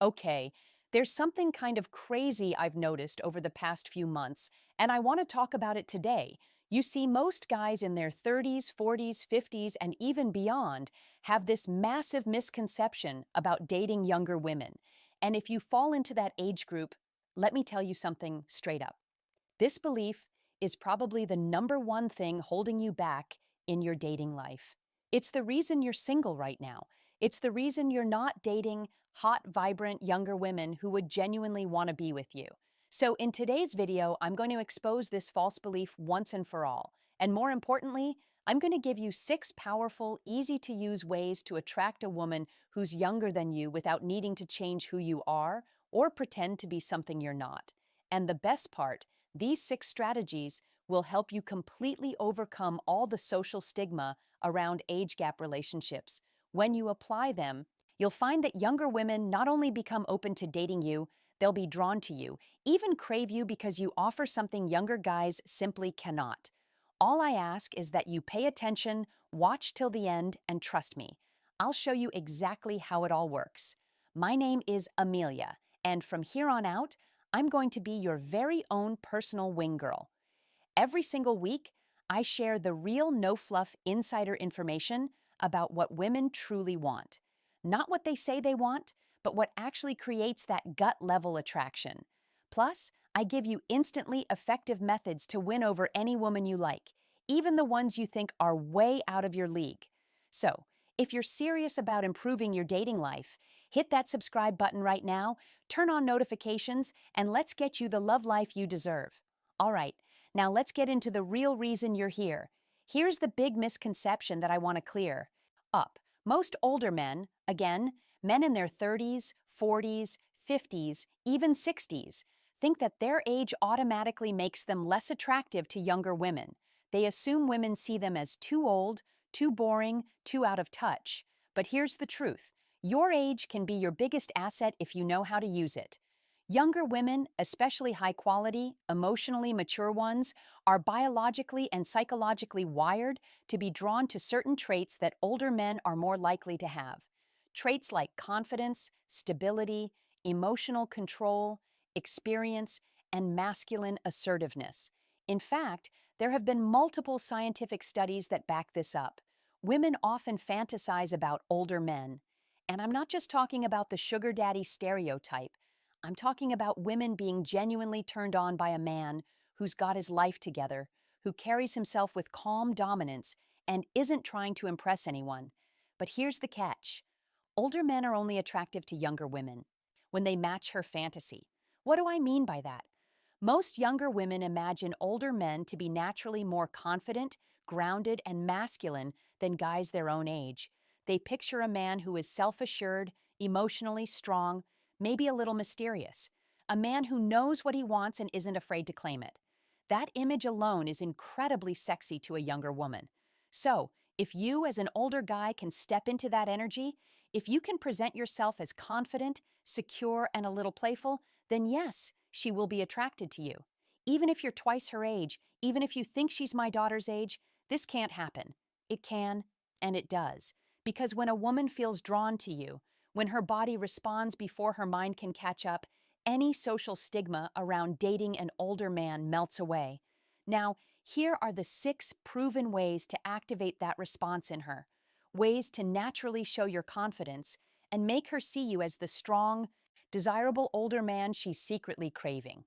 Okay, there's something kind of crazy I've noticed over the past few months, and I want to talk about it today. You see, most guys in their 30s, 40s, 50s, and even beyond have this massive misconception about dating younger women. And if you fall into that age group, let me tell you something straight up. This belief is probably the number one thing holding you back in your dating life. It's the reason you're single right now. It's the reason you're not dating hot, vibrant younger women who would genuinely want to be with you. So, in today's video, I'm going to expose this false belief once and for all. And more importantly, I'm going to give you 6 powerful, easy to use ways to attract a woman who's younger than you without needing to change who you are or pretend to be something you're not. And the best part, these 6 strategies will help you completely overcome all the social stigma around age gap relationships. When you apply them, you'll find that younger women not only become open to dating you, they'll be drawn to you, even crave you because you offer something younger guys simply cannot. All I ask is that you pay attention, watch till the end, and trust me. I'll show you exactly how it all works. My name is Amelia, and from here on out, I'm going to be your very own personal wing girl. Every single week, I share the real no-fluff insider information about what women truly want. Not what they say they want, but what actually creates that gut-level attraction. Plus, I give you instantly effective methods to win over any woman you like, even the ones you think are way out of your league. So, if you're serious about improving your dating life, hit that subscribe button right now, turn on notifications, and let's get you the love life you deserve. All right, now let's get into the real reason you're here. Here's the big misconception that I want to clear up. Most older men, again, men in their 30s, 40s, 50s, even 60s, think that their age automatically makes them less attractive to younger women. They assume women see them as too old, too boring, too out of touch. But here's the truth. Your age can be your biggest asset if you know how to use it. Younger women, especially high-quality, emotionally mature ones, are biologically and psychologically wired to be drawn to certain traits that older men are more likely to have. Traits like confidence, stability, emotional control, experience, and masculine assertiveness. In fact, there have been multiple scientific studies that back this up. Women often fantasize about older men. And I'm not just talking about the sugar daddy stereotype. I'm talking about women being genuinely turned on by a man who's got his life together, who carries himself with calm dominance and isn't trying to impress anyone. But here's the catch. Older men are only attractive to younger women when they match her fantasy. What do I mean by that? Most younger women imagine older men to be naturally more confident, grounded, and masculine than guys their own age. They picture a man who is self-assured, emotionally strong, maybe a little mysterious. A man who knows what he wants and isn't afraid to claim it. That image alone is incredibly sexy to a younger woman. So, if you as an older guy can step into that energy, if you can present yourself as confident, secure, and a little playful, then yes, she will be attracted to you. Even if you're twice her age, even if you think she's my daughter's age, this can't happen. It can, and it does. Because when a woman feels drawn to you, when her body responds before her mind can catch up, any social stigma around dating an older man melts away. Now, here are the 6 proven ways to activate that response in her. Ways to naturally show your confidence and make her see you as the strong, desirable older man she's secretly craving.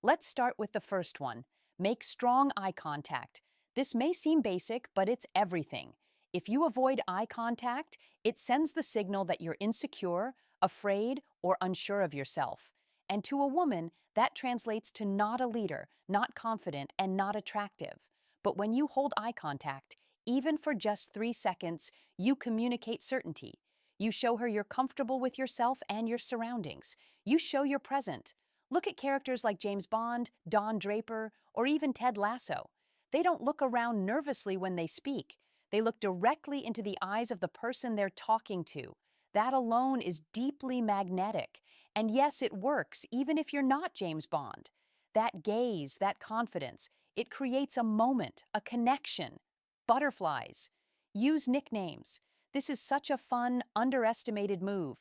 Let's start with the first one. Make strong eye contact. This may seem basic, but it's everything. If you avoid eye contact, it sends the signal that you're insecure, afraid, or unsure of yourself. And to a woman, that translates to not a leader, not confident, and not attractive. But when you hold eye contact, even for just 3 seconds, you communicate certainty. You show her you're comfortable with yourself and your surroundings. You show you're present. Look at characters like James Bond, Don Draper, or even Ted Lasso. They don't look around nervously when they speak. They look directly into the eyes of the person they're talking to. That alone is deeply magnetic. And yes, it works, even if you're not James Bond. That gaze, that confidence, it creates a moment, a connection. Butterflies. Use nicknames. This is such a fun, underestimated move.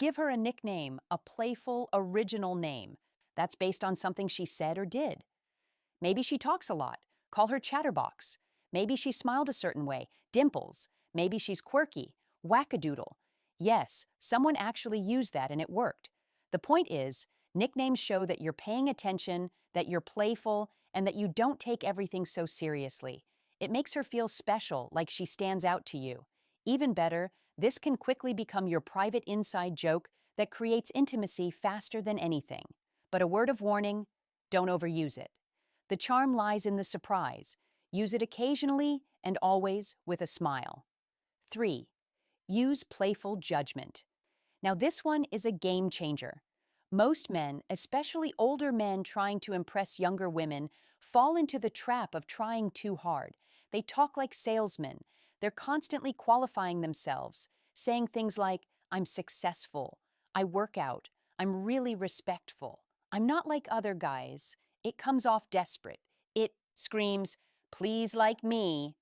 Give her a nickname, a playful, original name that's based on something she said or did. Maybe she talks a lot. Call her Chatterbox. Maybe she smiled a certain way. Dimples. Maybe she's quirky. Wackadoodle. Yes, someone actually used that and it worked. The point is, nicknames show that you're paying attention, that you're playful, and that you don't take everything so seriously. It makes her feel special, like she stands out to you. Even better, this can quickly become your private inside joke that creates intimacy faster than anything. But a word of warning, don't overuse it. The charm lies in the surprise. Use it occasionally and always with a smile. 3. Use playful judgment. Now, this one is a game changer. Most men, especially older men trying to impress younger women, fall into the trap of trying too hard. They talk like salesmen. They're constantly qualifying themselves, saying things like, I'm successful, I work out, I'm really respectful, I'm not like other guys. It comes off desperate. It screams, please like me.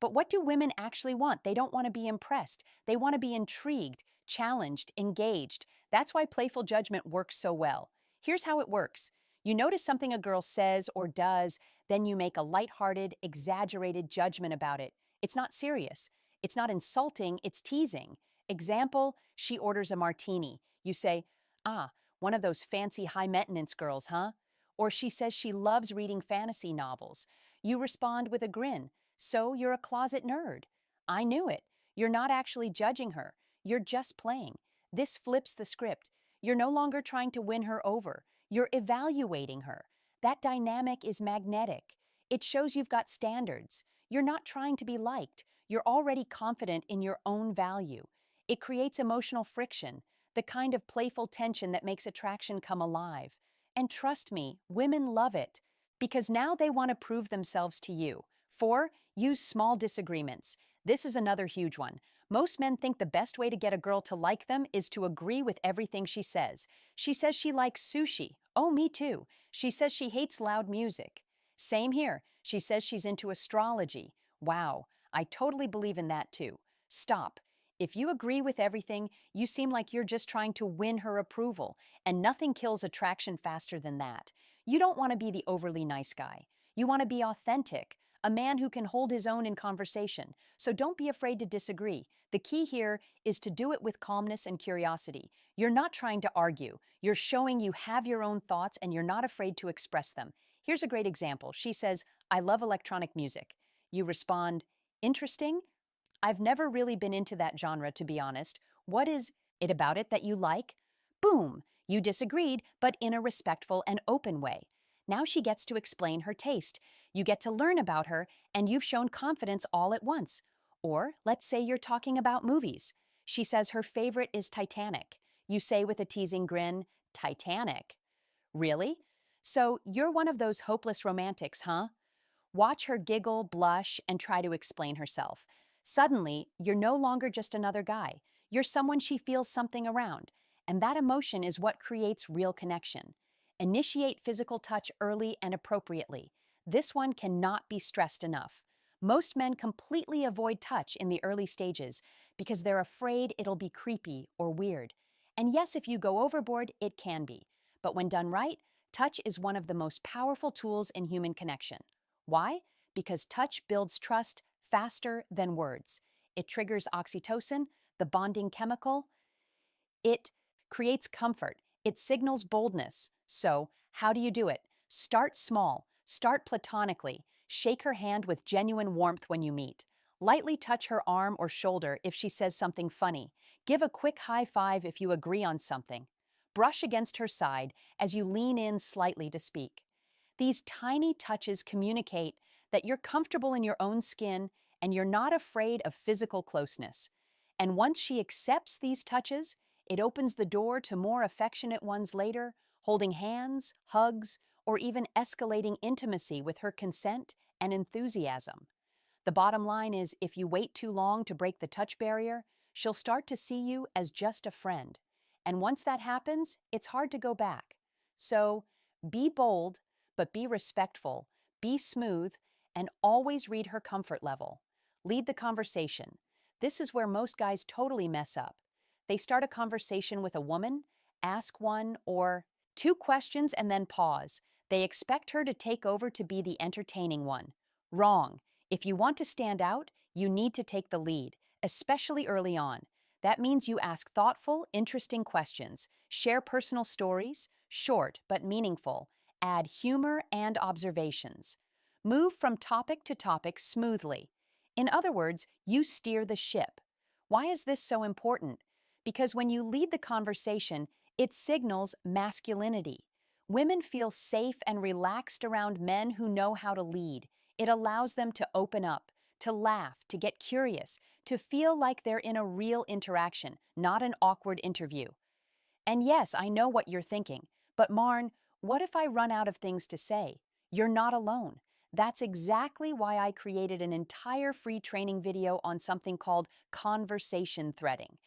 But what do women actually want? They don't want to be impressed. They want to be intrigued, challenged, engaged. That's why playful judgment works so well. Here's how it works. You notice something a girl says or does, then you make a lighthearted, exaggerated judgment about it. It's not serious. It's not insulting, it's teasing. Example, she orders a martini. You say, ah, one of those fancy high-maintenance girls, huh? Or she says she loves reading fantasy novels. You respond with a grin. So you're a closet nerd. I knew it. You're not actually judging her. You're just playing. This flips the script. You're no longer trying to win her over. You're evaluating her. That dynamic is magnetic. It shows you've got standards. You're not trying to be liked. You're already confident in your own value. It creates emotional friction, the kind of playful tension that makes attraction come alive. And trust me, women love it because now they want to prove themselves to you. 4. Use small disagreements. This is another huge one. Most men think the best way to get a girl to like them is to agree with everything she says. She says she likes sushi. Oh, me too. She says she hates loud music. Same here. She says she's into astrology. Wow, I totally believe in that too. Stop. If you agree with everything, you seem like you're just trying to win her approval, and nothing kills attraction faster than that. You don't want to be the overly nice guy. You want to be authentic, a man who can hold his own in conversation. So don't be afraid to disagree. The key here is to do it with calmness and curiosity. You're not trying to argue. You're showing you have your own thoughts and you're not afraid to express them. Here's a great example. She says, I love electronic music. You respond, interesting? I've never really been into that genre, to be honest. What is it about it that you like? Boom! You disagreed, but in a respectful and open way. Now she gets to explain her taste. You get to learn about her, and you've shown confidence all at once. Or let's say you're talking about movies. She says her favorite is Titanic. You say with a teasing grin, Titanic. Really? So you're one of those hopeless romantics, huh? Watch her giggle, blush, and try to explain herself. Suddenly, you're no longer just another guy. You're someone she feels something around. And that emotion is what creates real connection. Initiate physical touch early and appropriately. This one cannot be stressed enough. Most men completely avoid touch in the early stages because they're afraid it'll be creepy or weird. And yes, if you go overboard, it can be. But when done right, touch is one of the most powerful tools in human connection. Why? Because touch builds trust faster than words. It triggers oxytocin, the bonding chemical. It creates comfort. It signals boldness. So, how do you do it? Start small. Start platonically. Shake her hand with genuine warmth when you meet. Lightly touch her arm or shoulder if she says something funny. Give a quick high five if you agree on something. Brush against her side as you lean in slightly to speak. These tiny touches communicate that you're comfortable in your own skin and you're not afraid of physical closeness. And once she accepts these touches, it opens the door to more affectionate ones later, holding hands, hugs, or even escalating intimacy with her consent and enthusiasm. The bottom line is, if you wait too long to break the touch barrier, she'll start to see you as just a friend. And once that happens, it's hard to go back. So, be bold, but be respectful, be smooth, and always read her comfort level. Lead the conversation. This is where most guys totally mess up. They start a conversation with a woman, ask one or two questions, and then pause. They expect her to take over to be the entertaining one. Wrong. If you want to stand out, you need to take the lead, especially early on. That means you ask thoughtful, interesting questions, share personal stories, short but meaningful, add humor and observations. Move from topic to topic smoothly. In other words, you steer the ship. Why is this so important? Because when you lead the conversation, it signals masculinity. Women feel safe and relaxed around men who know how to lead. It allows them to open up, to laugh, to get curious, to feel like they're in a real interaction, not an awkward interview. And yes, I know what you're thinking, but Marn, what if I run out of things to say? You're not alone. That's exactly why I created an entire free training video on something called conversation threading.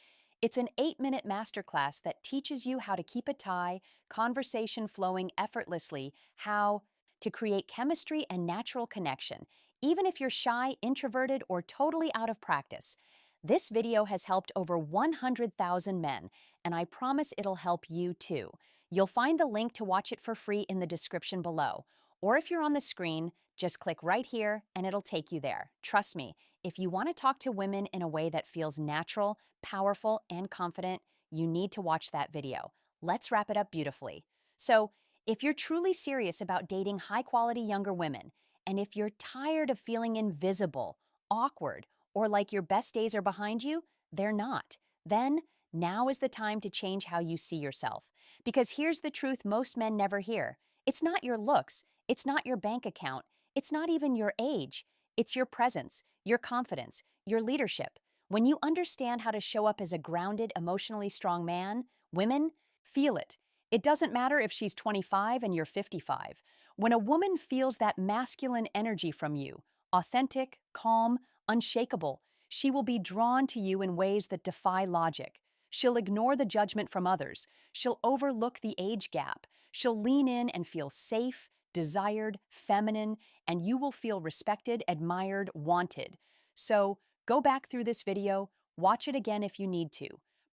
It's an 8-minute masterclass that teaches you how to keep a tie, conversation flowing effortlessly, how to create chemistry and natural connection, even if you're shy, introverted, or totally out of practice. This video has helped over 100,000 men, and I promise it'll help you too. You'll find the link to watch it for free in the description below. Or if you're on the screen, just click right here and it'll take you there. Trust me, if you want to talk to women in a way that feels natural, powerful, and confident, you need to watch that video. Let's wrap it up beautifully. So, if you're truly serious about dating high-quality younger women, and if you're tired of feeling invisible, awkward, or like your best days are behind you, they're not. Then, now is the time to change how you see yourself. Because here's the truth most men never hear. It's not your looks, it's not your bank account, it's not even your age. It's your presence, your confidence, your leadership. When you understand how to show up as a grounded, emotionally strong man, women feel it. It doesn't matter if she's 25 and you're 55. When a woman feels that masculine energy from you, authentic, calm, unshakable, she will be drawn to you in ways that defy logic. She'll ignore the judgment from others. She'll overlook the age gap. She'll lean in and feel safe, desired, feminine, and you will feel respected, admired, wanted. So, go back through this video, watch it again if you need to.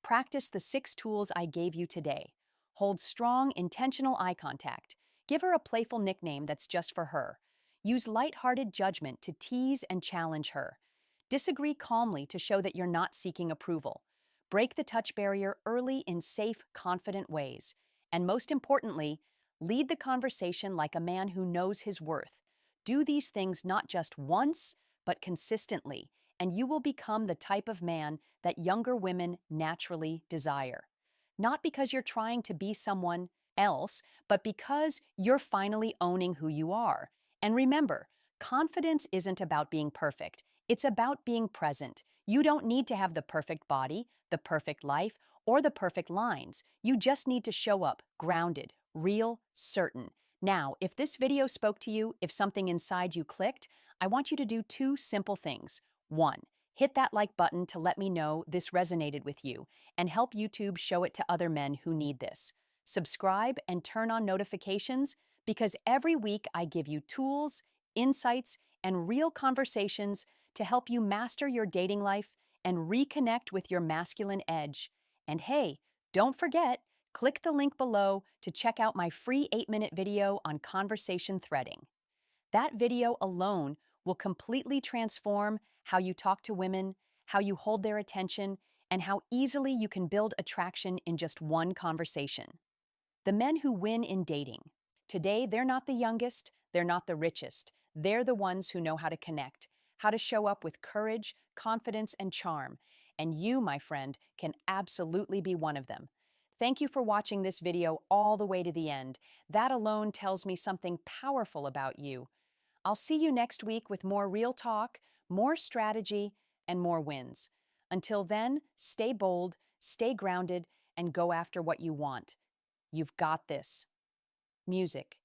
Practice the 6 tools I gave you today. Hold strong, intentional eye contact. Give her a playful nickname that's just for her. Use lighthearted judgment to tease and challenge her. Disagree calmly to show that you're not seeking approval. Break the touch barrier early in safe, confident ways. And most importantly, lead the conversation like a man who knows his worth. Do these things not just once, but consistently, and you will become the type of man that younger women naturally desire. Not because you're trying to be someone else, but because you're finally owning who you are. And remember, confidence isn't about being perfect. It's about being present. You don't need to have the perfect body, the perfect life, or the perfect lines. You just need to show up grounded, real, certain. Now, if this video spoke to you, if something inside you clicked, I want you to do 2 simple things. 1, hit that like button to let me know this resonated with you and help YouTube show it to other men who need this. Subscribe and turn on notifications because every week I give you tools, insights, and real conversations to help you master your dating life and reconnect with your masculine edge. And hey, don't forget, click the link below to check out my free 8-minute video on conversation threading. That video alone will completely transform how you talk to women, how you hold their attention, and how easily you can build attraction in just one conversation. The men who win in dating. Today, they're not the youngest, they're not the richest. They're the ones who know how to connect, how to show up with courage, confidence, and charm. And you, my friend, can absolutely be one of them. Thank you for watching this video all the way to the end. That alone tells me something powerful about you. I'll see you next week with more real talk, more strategy, and more wins. Until then, stay bold, stay grounded, and go after what you want. You've got this. Music.